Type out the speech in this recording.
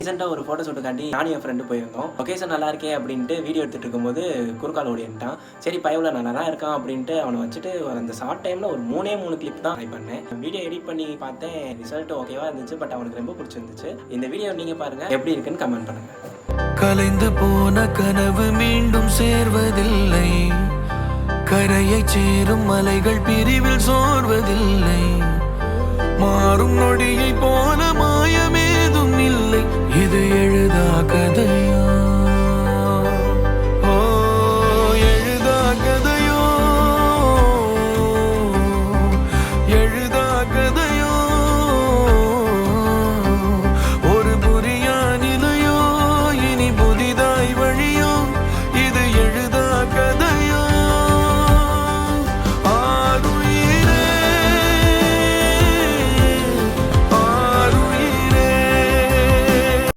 ரீசெண்டா ஒரு ஃபோட்டோ ஷூட்டுக்காண்டி நானும் என் ஃப்ரெண்டு போயிருந்தோம். லொகேஷன் நல்லா இருக்கே அப்படின்ட்டு வீடியோ எடுத்துட்டு இருக்கும்போது குறுக்கால ஓடிட்டான். சரி பயவுல நல்லா தான் இருக்கான் அப்படின்ட்டு அவனை வச்சுட்டு அந்த ஷார்ட் டைம்ல ஒரு 3 கிளிப் தான் ட்ரை பண்ணேன். வீடியோ எடிட் பண்ணி பார்த்தேன். ரிசல்ட் ஓகேவா இருந்துச்சு. பட் அவனுக்கு ரொம்ப பிடிச்சிருந்துச்சு. இந்த வீடியோ நீங்க பாருங்க, எப்படி இருக்குன்னு கமெண்ட் பண்ணுங்க. கலைந்து போன கனவு மீண்டும் சேர்வதில்லை, கரையை சேரும் மலைகள் பிரிவில் சோர்வதில்லை, மாறும் நொடியை போல மாயமே